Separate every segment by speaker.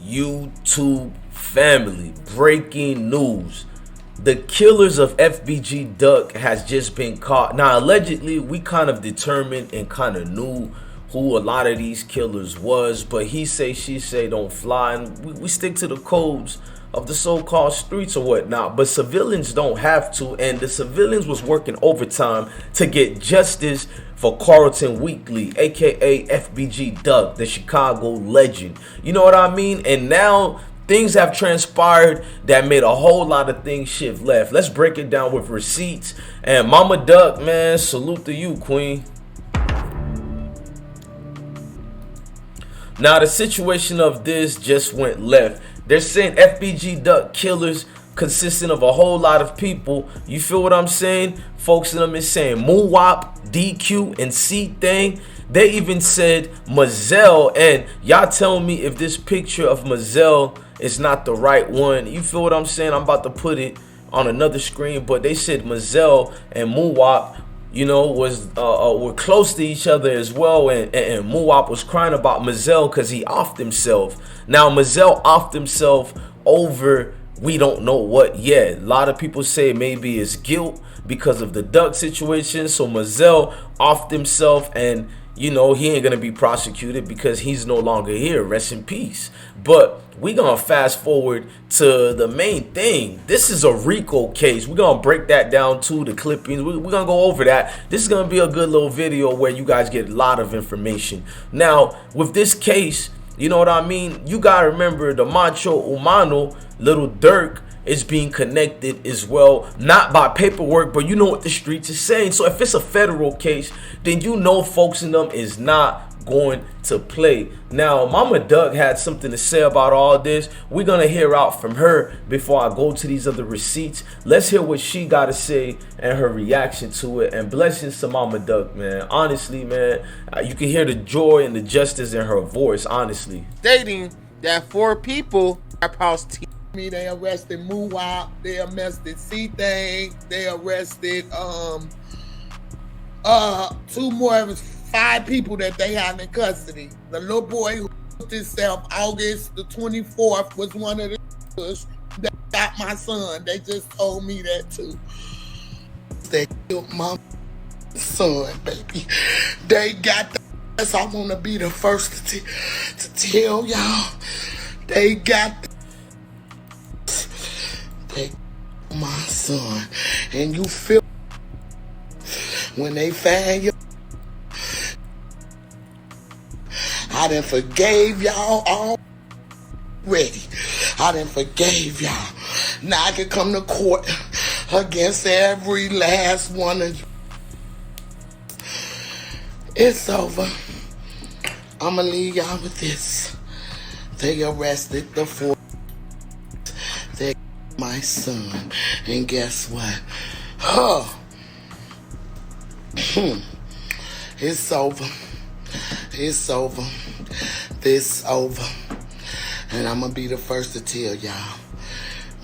Speaker 1: YouTube family, breaking news. The killers of FBG Duck has just been caught. Now, allegedly, we kind of determined and kind of knew who a lot of these killers was, but he say, she say don't fly, and we stick to the codes of the so-called streets or whatnot. But civilians don't have to, and the civilians was working overtime to get justice for Carlton Weekly, aka FBG Duck, the Chicago legend. You know what I mean? And now things have transpired that made a whole lot of things shift left. Let's break it down with receipts. And Mama Duck, man, salute to you, Queen. Now, the situation of this just went left. They're saying FBG Duck killers consisting of a whole lot of people. You feel what I'm saying? Folks in them is saying Moowop, DQ, and C-Thing. They even said Mazel. And y'all tell me if this picture of Mazel is not the right one. You feel what I'm saying? I'm about to put it on another screen. But they said Mazel and Moowop, you know, were close to each other as well, and Moowop was crying about Mazel because he offed himself. Now Mazel offed himself over we don't know what yet. A lot of people say maybe it's guilt because of the Duck situation. So Mazel offed himself, and you know, he ain't gonna be prosecuted because he's no longer here. Rest in peace. But we gonna fast forward to the main thing. This is a Rico case. We're gonna break that down to the clippings. We're gonna go over that. This is gonna be a good little video where you guys get a lot of information. Now, with this case, you know what I mean? You gotta remember the Macho Humano, Little Dirk, is being connected as well, not by paperwork, but you know what the streets is saying. So if it's a federal case, then you know folks in them is not going to play. Now, Mama Duck had something to say about all this. We're gonna hear out from her before I go to these other receipts. Let's hear what she got to say and her reaction to it. And blessings to Mama Duck, man. Honestly, man, you can hear the joy and the justice in her voice, honestly.
Speaker 2: Stating that 4 people are they arrested Moowop, they arrested C-Thing, they arrested 2 more. It was 5 people that they have in custody. The little boy who killed himself August the 24th was one of the that got my son. They just told me that too. They killed my son, baby. They got the ass. I want to be the first to tell y'all. They got the my son, and you feel when they find you. I done forgave y'all already. I done forgave y'all. Now I can come to court against every last one of you. It's over. I'ma leave y'all with this. They arrested the 4. They my son, and guess what? It's over. It's over. This over. And I'm gonna be the first to tell y'all.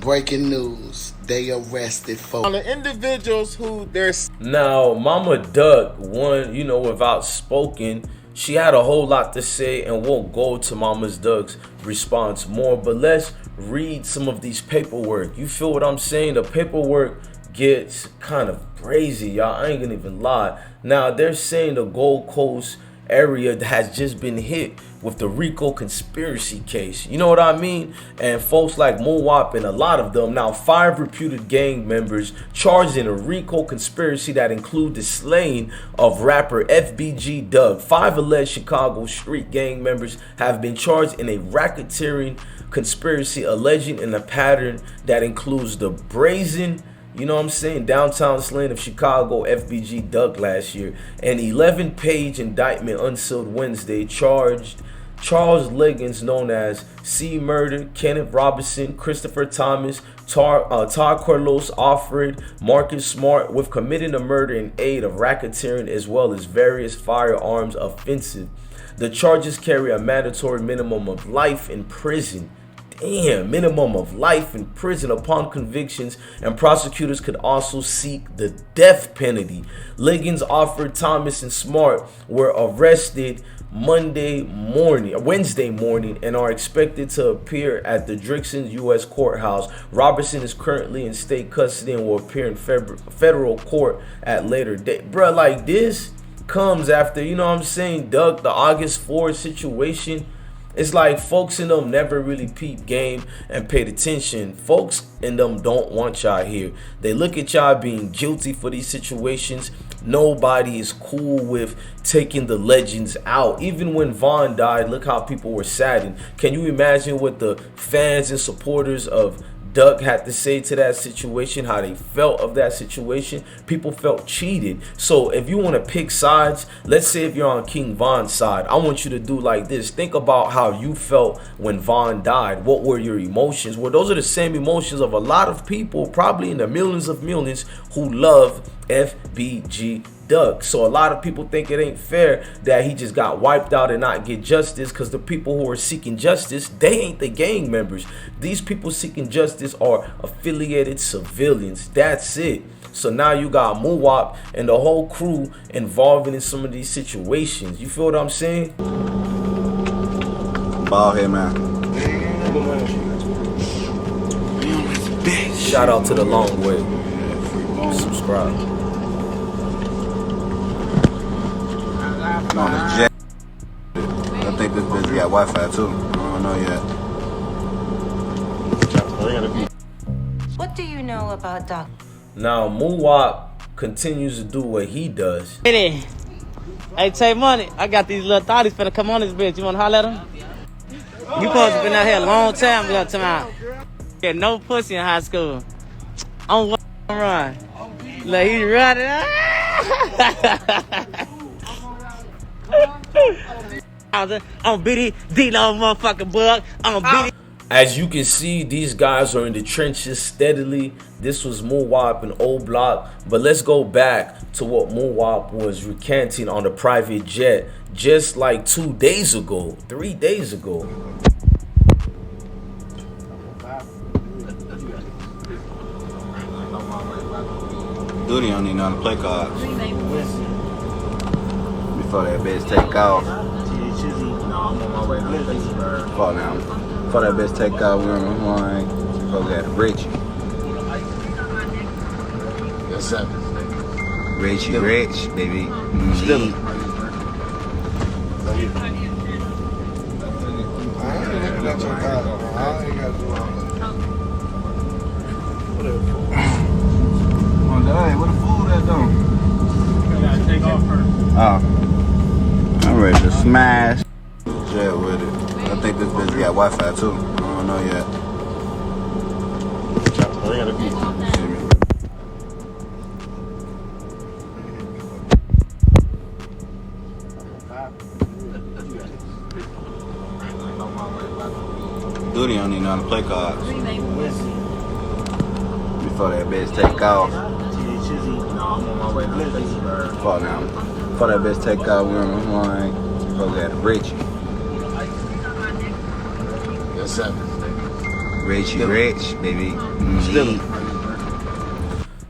Speaker 2: Breaking news. They arrested 4 on the individuals who there's.
Speaker 1: Now, Mama Duck, one, you know, without spoken, she had a whole lot to say, and we'll go to Mama Duck's response more. But let's read some of these paperwork. You feel what I'm saying? The paperwork gets kind of crazy, y'all. I ain't gonna even lie. Now, they're saying the Gold Coast area has just been hit with the Rico conspiracy case. You know what I mean? And folks like Moowop and a lot of them, now 5 reputed gang members charged in a Rico conspiracy that include the slaying of rapper FBG Duck. 5 alleged Chicago street gang members have been charged in a racketeering conspiracy alleging in a pattern that includes the brazen, you know what I'm saying, downtown slaying of Chicago FBG Duck last year. An 11-page indictment unsealed Wednesday charged Charles Liggins, known as C. Murder, Kenneth Robinson, Christopher Thomas, Todd Carlos Alfred, Marcus Smart with committing a murder in aid of racketeering as well as various firearms offenses. The charges carry a mandatory minimum of life in prison. Damn, minimum of life in prison upon convictions, and prosecutors could also seek the death penalty. Liggins, Alfred, Thomas, and Smart were arrested Wednesday morning, and are expected to appear at the Dixon U.S. courthouse. Robertson is currently in state custody and will appear in federal court at later date. Bruh, like, this comes after, you know what I'm saying, Doug, the August 4th situation. It's like folks in them never really peeped game and paid attention. Folks in them don't want y'all here. They look at y'all being guilty for these situations. Nobody is cool with taking the legends out. Even when Vaughn died, look how people were saddened. Can you imagine what the fans and supporters of Duck had to say to that situation, how they felt of that situation? People felt cheated. So if you want to pick sides, let's say if you're on King Von's side, I want you to do like this. Think about how you felt when Vaughn died. What were your emotions? Well, those are the same emotions of a lot of people, probably in the millions of millions, who love FBG Duck. So a lot of people think it ain't fair that he just got wiped out and not get justice, because the people who are seeking justice, they ain't the gang members. These people seeking justice are affiliated civilians. That's it. So now you got Muwap and the whole crew involved in some of these situations. You feel what I'm saying?
Speaker 3: Ball head, man.
Speaker 1: Shout out to the long way. Subscribe.
Speaker 3: I'm on the jet. I think this bitch got Wi-Fi too. I don't know yet.
Speaker 4: What do you know about Doc?
Speaker 1: Now Muwap continues to do what he does.
Speaker 5: Hey, Tay Money, I got these little thotties finna come on this bitch. You wanna holler at them? You supposed to been out here a long time, little time. Get no pussy in high school. On one run. Look, he running. I'm bitty, D-Lo motherfucking bug. I'm bitty.
Speaker 1: As you can see, these guys are in the trenches steadily. This was Muwap and Oblock. But let's go back to what Muwap was recanting on the private jet just like 2 days ago, 3 days ago.
Speaker 3: Duty don't need none to play cards. Before that bitch take off. Fall down. Before that bitch take off, we're on the line. Supposed to have Richie.
Speaker 6: Yes, sir.
Speaker 3: Richie Rich, baby.
Speaker 6: Still.
Speaker 3: Hey, what the food at though?
Speaker 5: You gotta take off first.
Speaker 3: Oh. I'm ready to smash. Jet with it. I think this bitch got Wi-Fi too. I don't know yet. See me. Duty don't need none to play cards. Before that bitch take off. Fall down. Before that bitch take off, we're on the line. Supposed to have Richie.
Speaker 6: Yes, sir.
Speaker 3: Richie Rich, baby.
Speaker 6: Still.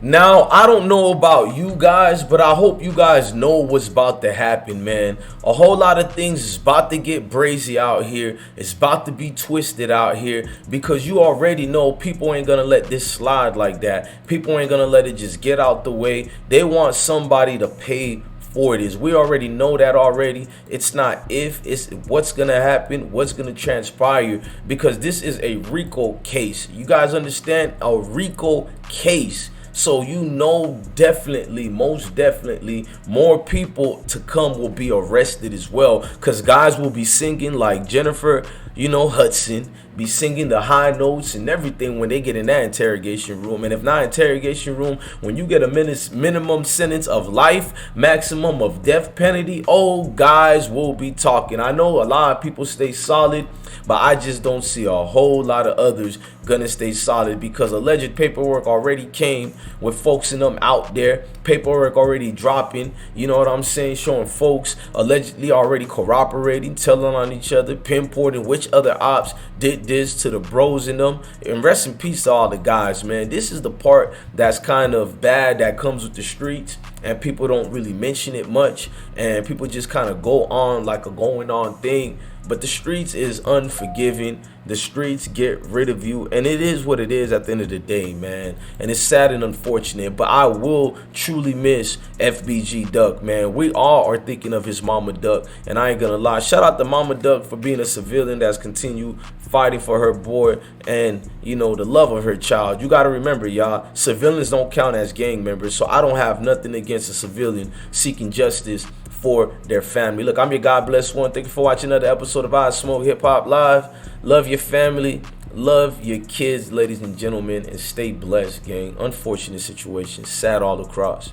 Speaker 1: Now, I don't know about you guys, but I hope you guys know what's about to happen, man. A whole lot of things is about to get brazy out here. It's about to be twisted out here, because you already know people ain't gonna let this slide like that. People ain't gonna let it just get out the way. They want somebody to pay for this. We already know that already. It's not if, it's what's gonna happen, what's gonna transpire, because this is a Rico case. You guys understand? A Rico case. So you know, definitely, most definitely, more people to come will be arrested as well, because guys will be singing like Jennifer, you know, Hudson, be singing the high notes and everything when they get in that interrogation room. And if not interrogation room, when you get a minimum sentence of life, maximum of death penalty, oh, guys will be talking. I know a lot of people stay solid, but I just don't see a whole lot of others gonna stay solid, because alleged paperwork already came with folks in them out there. Paperwork already dropping, you know what I'm saying, showing folks allegedly already corroborating, telling on each other, pinpointing which other ops did this to the bros in them. And rest in peace to all the guys, man. This is the part that's kind of bad that comes with the streets. and people don't really mention it much, and people just kind of go on like a going on thing. But the streets is unforgiving. The streets get rid of you, and it is what it is at the end of the day, man. And it's sad and unfortunate, but I will truly miss FBG Duck, man. We all are thinking of his mama Duck, and I ain't gonna lie. Shout out to Mama Duck for being a civilian that's continued fighting for her boy and, you know, the love of her child. You gotta remember, y'all, civilians don't count as gang members, so I don't have nothing against a civilian seeking justice for their family. Look, I'm your God Bless One. Thank you for watching another episode of I Smoke Hip Hop Live. Love your family, love your kids, ladies and gentlemen, and stay blessed, gang. Unfortunate situation, sad all across.